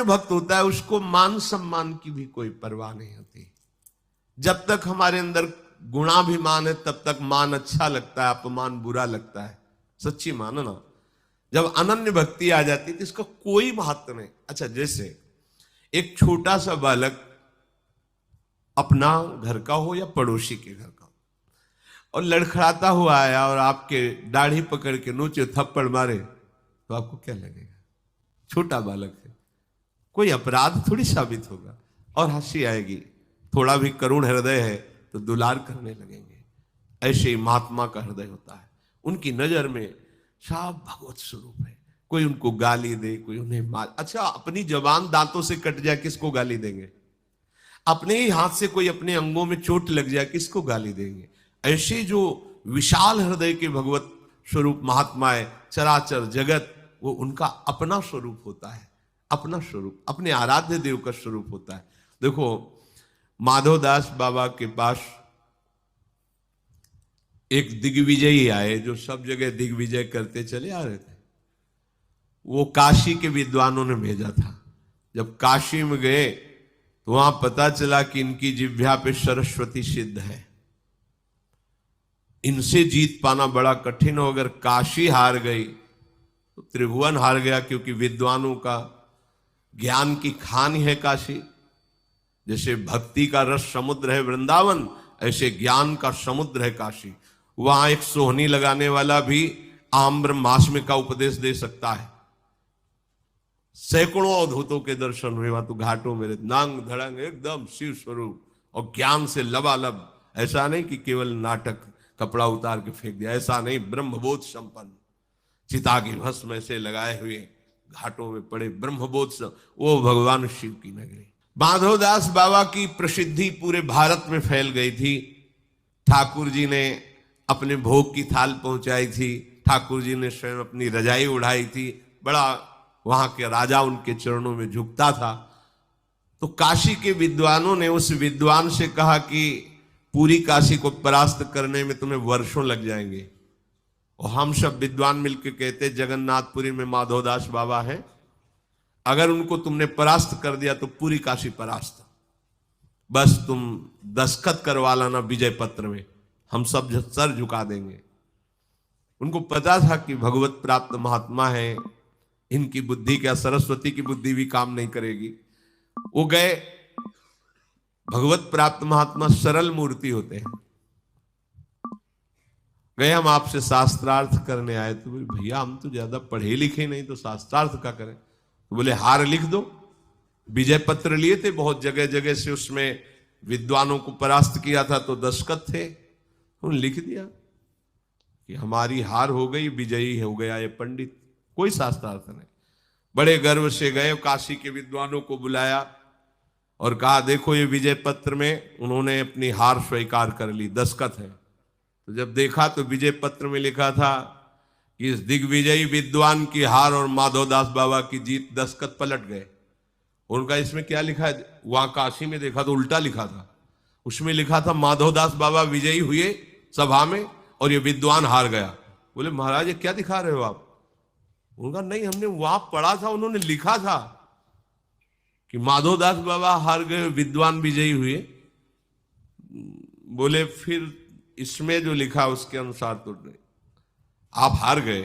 भक्त होता है उसको मान सम्मान की भी कोई परवाह नहीं होती। जब तक हमारे अंदर गुणाभिमान है तब तक मान अच्छा लगता है, अपमान बुरा लगता है। सच्ची मानो ना, जब अनन्य भक्ति आ जाती है तो इसका कोई महत्व नहीं। अच्छा, जैसे एक छोटा सा बालक अपना घर का हो या पड़ोसी के घर का हो और लड़खड़ाता हुआ आया और आपके दाढ़ी पकड़ के नोचे थप्पड़ मारे तो आपको क्या लगेगा? छोटा बालक है, कोई अपराध थोड़ी साबित होगा और हंसी आएगी। थोड़ा भी करुण हृदय है तो दुलार करने लगेंगे। ऐसे ही महात्मा का हृदय होता है। उनकी नजर में सब भगवत स्वरूप है। कोई उनको गाली दे, कोई उन्हें मार। अच्छा, अपनी जबान दांतों से कट जाए किसको गाली देंगे? अपने ही हाथ से कोई अपने अंगों में चोट लग जाए किसको गाली देंगे? ऐसे जो विशाल हृदय के भगवत स्वरूप महात्मा है, चराचर जगत वो उनका अपना स्वरूप होता है। अपना स्वरूप, अपने आराध्य देव का स्वरूप होता है। देखो, माधवदास बाबा के पास एक दिग्विजयी आए जो सब जगह दिग्विजय करते चले आ रहे थे। वो काशी के विद्वानों ने भेजा था। जब काशी में गए तो वहां पता चला कि इनकी जिह्वा पे सरस्वती सिद्ध है। इनसे जीत पाना बड़ा कठिन हो। अगर काशी हार गई तो त्रिभुवन हार गया, क्योंकि विद्वानों का ज्ञान की खान है काशी। जैसे भक्ति का रस समुद्र है वृंदावन, ऐसे ज्ञान का समुद्र है काशी। वहां एक सोहनी लगाने वाला भी आम्र मास्म का उपदेश दे सकता है। सैकड़ों अवधूतों के दर्शन हुए वहां तो घाटों में नांग धड़ंग एकदम शिव स्वरूप और ज्ञान से लबालब। ऐसा नहीं कि केवल नाटक कपड़ा उतार के फेंक दिया, ऐसा नहीं। ब्रह्मबोध संपन्न, चिता की भस्म ऐसे लगाए हुए घाटों में पड़े ब्रह्मबोध से, वो भगवान शिव की नगरी। माधवदास बाबा की प्रसिद्धि पूरे भारत में फैल गई थी। ठाकुर जी ने अपने भोग की थाल पहुंचाई थी। ठाकुर जी ने स्वयं अपनी रजाई उड़ाई थी। बड़ा वहां के राजा उनके चरणों में झुकता था। तो काशी के विद्वानों ने उस विद्वान से कहा कि पूरी काशी को परास्त करने में तुम्हें वर्षों लग जाएंगे। और हम सब विद्वान मिलकर कहते जगन्नाथपुरी में माधवदास बाबा हैं, अगर उनको तुमने परास्त कर दिया तो पूरी काशी परास्त। बस तुम दस्तखत करवा लाना विजय पत्र में, हम सब सर झुका देंगे। उनको पता था कि भगवत प्राप्त महात्मा है, इनकी बुद्धि क्या, सरस्वती की बुद्धि भी काम नहीं करेगी। वो गए। भगवत प्राप्त महात्मा सरल मूर्ति होते हैं। गए, हम आपसे शास्त्रार्थ करने आए। तो बोले भैया हम तो ज्यादा पढ़े लिखे नहीं, तो शास्त्रार्थ का करें? तो बोले हार लिख दो। विजय पत्र लिए थे, बहुत जगह जगह से उसमें विद्वानों को परास्त किया था, तो दस्तखत थे। उन्होंने लिख दिया कि हमारी हार हो गई, विजयी हो गया ये पंडित। कोई शास्त्रार्थ नहीं। बड़े गर्व से गए, काशी के विद्वानों को बुलाया और कहा देखो ये विजय पत्र में उन्होंने अपनी हार स्वीकार कर ली, दस्तखत है। तो जब देखा तो विजय पत्र में लिखा था कि इस दिग्विजयी विद्वान की हार और माधवदास बाबा की जीत। दस्तखत पलट गए। उनका इसमें क्या लिखा है? वहां काशी में देखा तो उल्टा लिखा था। उसमें लिखा था माधवदास बाबा विजयी हुए सभा में और ये विद्वान हार गया। बोले महाराज ये क्या दिखा रहे हो आप? उनका नहीं, हमने वहां पढ़ा था, उन्होंने लिखा था कि माधवदास बाबा हार गए, विद्वान विजयी हुए। बोले फिर इसमें जो लिखा उसके अनुसार तो नहीं, आप हार गए।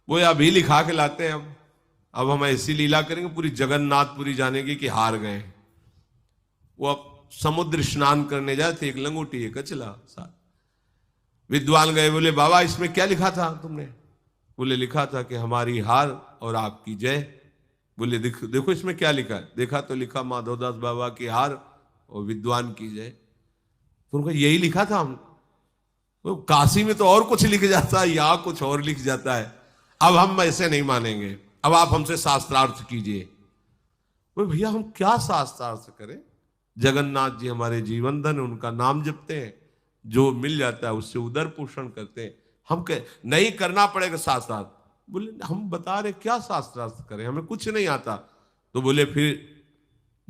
वो अभी लिखा के लाते हैं। अब हम ऐसी लीला करेंगे पूरी जगन्नाथपुरी जानेगी कि हार गए। वो अब समुद्र स्नान करने जाए थे, एक लंगोटी एक कचला साथ। विद्वान गए, बोले बाबा इसमें क्या लिखा था तुमने? बोले लिखा था कि हमारी हार और आपकी जय। बोले देखो इसमें क्या लिखा है? देखा तो लिखा माधवदास बाबा की हार और विद्वान की जय। तो उनको यही लिखा था। हम तो काशी में तो और कुछ लिख जाता है, यहाँ कुछ और लिख जाता है। अब हम ऐसे नहीं मानेंगे, अब आप हमसे शास्त्रार्थ कीजिए। बोले भैया हम क्या शास्त्रार्थ करें? जगन्नाथ जी हमारे जीवन धन, उनका नाम जपते हैं, जो मिल जाता है उससे उदर पोषण करते हैं। हम नहीं करना पड़ेगा शास्त्रार्थ। बोले हम बता रहे क्या शास्त्रार्थ करें, हमें कुछ नहीं आता। तो बोले फिर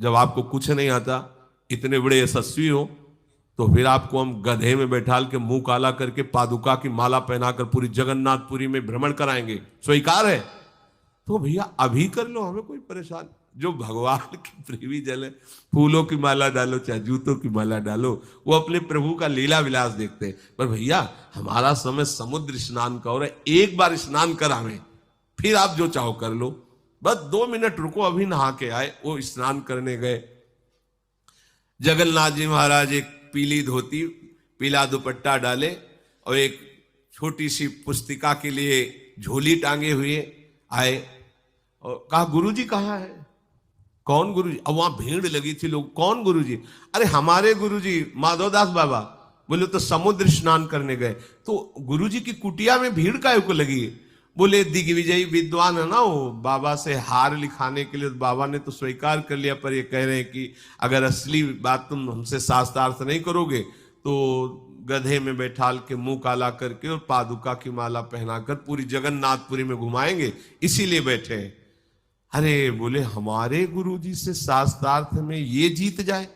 जब आपको कुछ नहीं आता, इतने बड़े यशस्वी हो, तो फिर आपको हम गधे में बैठाल के मुंह काला करके पादुका की माला पहनाकर पूरी जगन्नाथपुरी में भ्रमण कराएंगे, स्वीकार है? तो भैया अभी कर लो, हमें कोई परेशानी। जो भगवान की प्रेमी जल है, फूलों की माला डालो चाहे जूतों की माला डालो, वो अपने प्रभु का लीला विलास देखते हैं। पर भैया हमारा समय समुद्र स्नान का हो रहा है, एक बार स्नान करावें, फिर आप जो चाहो कर लो, बस 2 मिनट रुको, अभी नहा के आए। वो स्नान करने गए, जगन्नाथ जी महाराज एक पीली धोती, पीला दुपट्टा डाले और एक छोटी सी पुस्तिका के लिए झोली टांगे हुए आए और कहा गुरुजी कहाँ है? कौन गुरुजी? अब वहां भीड़ लगी थी, लोग कौन गुरुजी? अरे हमारे गुरुजी माधवदास बाबा। बोले तो समुद्र स्नान करने गए। तो गुरुजी की कुटिया में भीड़ काहे को लगी? बोले दिग्विजयी विद्वान है ना वो, बाबा से हार लिखाने के लिए बाबा ने तो स्वीकार कर लिया, पर ये कह रहे हैं कि अगर असली बात तुम हमसे शास्त्रार्थ नहीं करोगे तो गधे में बैठाल के मुंह काला करके और पादुका की माला पहनाकर पूरी जगन्नाथपुरी में घुमाएंगे, इसीलिए बैठे हैं। अरे बोले हमारे गुरुजी से शास्त्रार्थ में ये जीत जाए?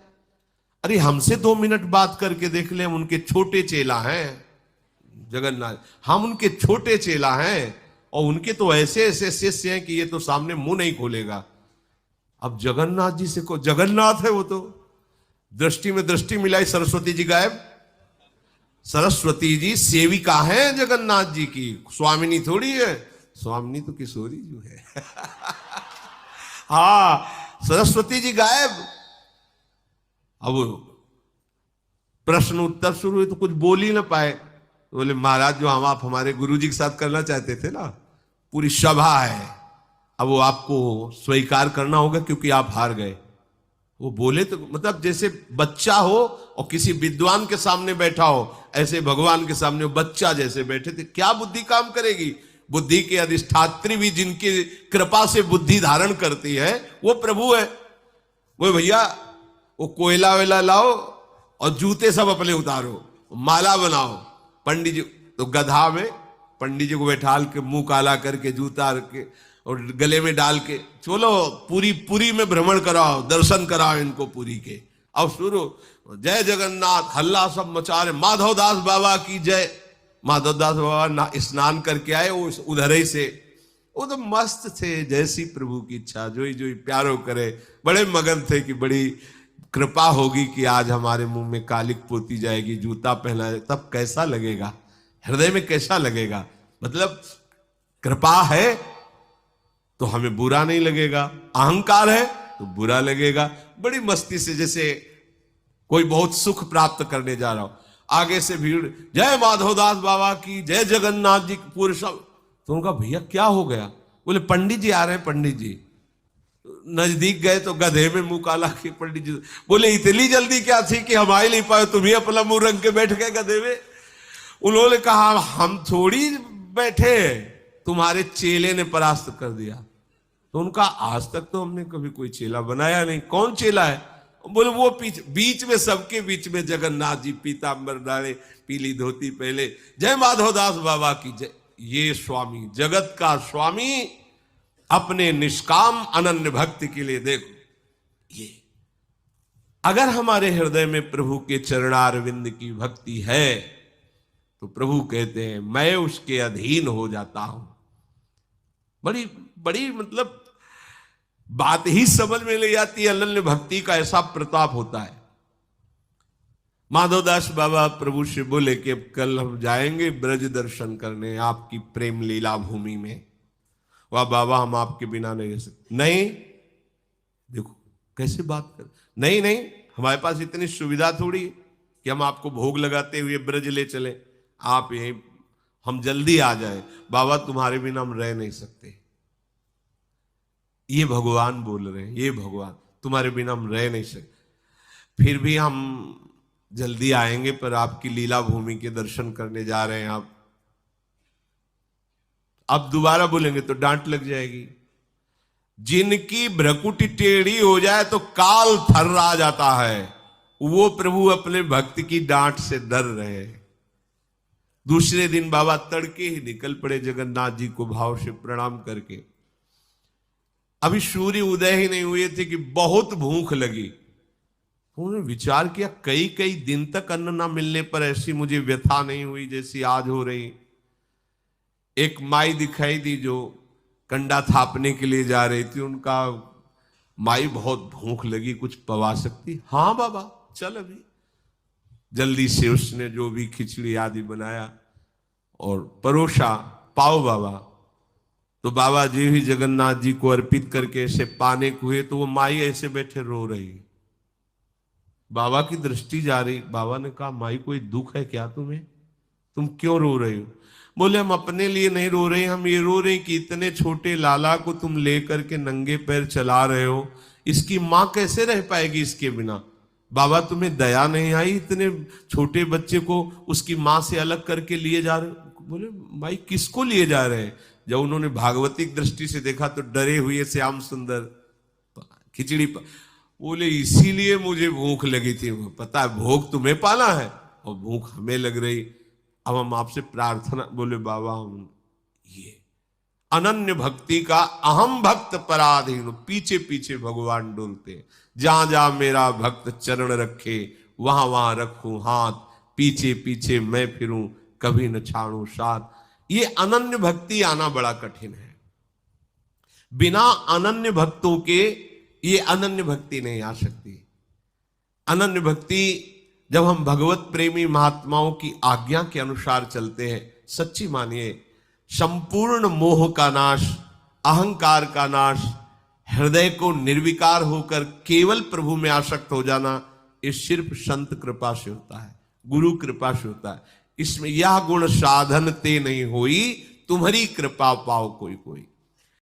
अरे हमसे 2 मिनट बात करके देख ले, हम उनके छोटे चेला हैं जगन्नाथ, हम उनके छोटे चेला हैं और उनके तो ऐसे ऐसे शिष्य हैं कि ये तो सामने मुंह नहीं खोलेगा। अब जगन्नाथ जी से को, जगन्नाथ है वो तो, दृष्टि में दृष्टि मिलाई, सरस्वती जी गायब। सरस्वती जी सेविका है जगन्नाथ जी की, स्वामिनी थोड़ी है, स्वामिनी तो किशोरी जी है। हाँ सरस्वती जी गायब। अब प्रश्न उत्तर शुरू हुए तो कुछ बोल ही ना पाए। तो बोले महाराज जो हम आप हमारे गुरुजी के साथ करना चाहते थे ना, पूरी सभा है, अब वो आपको स्वीकार करना होगा क्योंकि आप हार गए। वो बोले तो मतलब जैसे बच्चा हो और किसी विद्वान के सामने बैठा हो, ऐसे भगवान के सामने बच्चा जैसे बैठे थे। क्या बुद्धि काम करेगी? बुद्धि के अधिष्ठात्री भी जिनकी कृपा से बुद्धि धारण करती है वो प्रभु है। वो भैया वो कोयला वेला लाओ और जूते सब अपने उतारो, माला बनाओ। पंडित जी तो गधा में पंडित जी को बैठाल के मुंह काला करके जूता के और गले में डाल के चलो पुरी में भ्रमण कराओ, दर्शन कराओ इनको पुरी के। अब शुरू जय जगन्नाथ, हल्ला सब मचा रहे, माधवदास बाबा की जय। माधवदास बाबा स्नान करके आए वो उधर ही से, वो तो मस्त थे, जैसी प्रभु की इच्छा, जो ही प्यारो करे। बड़े मगन थे कि बड़ी कृपा होगी कि आज हमारे मुंह में कालिक पोती जाएगी, जूता पहना, तब कैसा लगेगा, हृदय में कैसा लगेगा। मतलब कृपा है तो हमें बुरा नहीं लगेगा, अहंकार है तो बुरा लगेगा। बड़ी मस्ती से जैसे कोई बहुत सुख प्राप्त करने जा रहा हो, आगे से भीड़ जय माधवदास बाबा की, जय जगन्नाथ जी की, पूरे सब। तो उनका भैया क्या हो गया? बोले पंडित जी आ रहे हैं, पंडित जी। नजदीक गए तो गधे में मुंह काला के पंडित जी बोले इतनी जल्दी क्या थी कि हम आ ही नहीं पाए, तुम ही अपना मुंह रंग के बैठ गए गधे में। उन्होंने कहा हम थोड़ी बैठे, तुम्हारे चेले ने परास्त कर दिया। तो उनका आज तक तो हमने कभी कोई चेला बनाया नहीं। कौन चेला है? बोले वो बीच में, सबके बीच में जगन्नाथ जी पीतांबर डाले, पीली धोती पहले, जय माधवदास बाबा की जय। ये स्वामी, जगत का स्वामी, अपने निष्काम अनन्य भक्ति के लिए देखो। ये अगर हमारे हृदय में प्रभु के चरणारविंद की भक्ति है तो प्रभु कहते हैं मैं उसके अधीन हो जाता हूं। बड़ी बड़ी मतलब बात ही समझ में ले जाती है। अनन्य भक्ति का ऐसा प्रताप होता है। माधवदास बाबा प्रभु से बोले कि अब कल हम जाएंगे ब्रज दर्शन करने, आपकी प्रेम लीला भूमि में। वाह बाबा हम आपके बिना नहीं रह सकते। नहीं, देखो कैसे बात कर, नहीं नहीं हमारे पास इतनी सुविधा थोड़ी कि हम आपको भोग लगाते हुए ब्रज ले चले, आप यही हम जल्दी आ जाए। बाबा तुम्हारे बिना हम रह नहीं सकते। ये भगवान बोल रहे हैं, ये भगवान तुम्हारे बिना हम रह नहीं सकते। फिर भी हम जल्दी आएंगे, पर आपकी लीला भूमि के दर्शन करने जा रहे हैं आप। अब दोबारा बोलेंगे तो डांट लग जाएगी। जिनकी भ्रकुटी टेढ़ी हो जाए तो काल थर्रा जाता है, वो प्रभु अपने भक्त की डांट से डर रहे हैं। दूसरे दिन बाबा तड़के ही निकल पड़े जगन्नाथ जी को भाव से प्रणाम करके। अभी सूर्य उदय ही नहीं हुए थे कि बहुत भूख लगी। उन्होंने विचार किया कई कई दिन तक अन्न ना मिलने पर ऐसी मुझे व्यथा नहीं हुई जैसी आज हो रही। एक माई दिखाई दी जो कंडा थापने के लिए जा रही थी, उनका माई बहुत भूख लगी, कुछ पवा सकती? हाँ बाबा चल अभी। जल्दी से उसने जो भी खिचड़ी आदि बनाया और परोसा, पाओ बाबा। तो बाबा जी भी जगन्नाथ जी को अर्पित करके ऐसे पाने को हुए, तो वो माई ऐसे बैठे रो रही। बाबा की दृष्टि जा रही। बाबा ने कहा, माई कोई दुख है क्या तुम्हें? तुम क्यों रो रहे हो? बोले, हम अपने लिए नहीं रो रहे, हम ये रो रहे कि इतने छोटे लाला को तुम लेकर के नंगे पैर चला रहे हो, इसकी माँ कैसे रह पाएगी इसके बिना? बाबा तुम्हें दया नहीं आई? इतने छोटे बच्चे को उसकी माँ से अलग करके लिए जा रहे हो? बोले, माई किसको लिए जा रहे हैं? जब उन्होंने भागवतिक दृष्टि से देखा तो डरे हुए श्याम सुंदर खिचड़ी बोले, इसीलिए मुझे भूख लगी थी। पता है भूख तुम्हें पाला है और भूख हमें लग रही। अब हम आपसे प्रार्थना। बोले, बाबा हम ये अनन्य भक्ति का अहम भक्त पराधीन, पीछे पीछे भगवान डोलते, जहां जहां मेरा भक्त चरण रखे वहां वहां रखूं हाथ, पीछे पीछे मैं फिरूं कभी न छाड़ू साथ। ये अनन्य भक्ति आना बड़ा कठिन है। बिना अनन्य भक्तों के ये अनन्य भक्ति नहीं आ सकती। अनन्य भक्ति जब हम भगवत प्रेमी महात्माओं की आज्ञा के अनुसार चलते हैं, सच्ची मानिए संपूर्ण मोह का नाश, अहंकार का नाश, हृदय को निर्विकार होकर केवल प्रभु में आसक्त हो जाना, ये सिर्फ संत कृपा से होता है, गुरु कृपा से होता है। इसमें यह गुण साधन ते नहीं होई, तुम्हारी कृपा पाओ कोई कोई।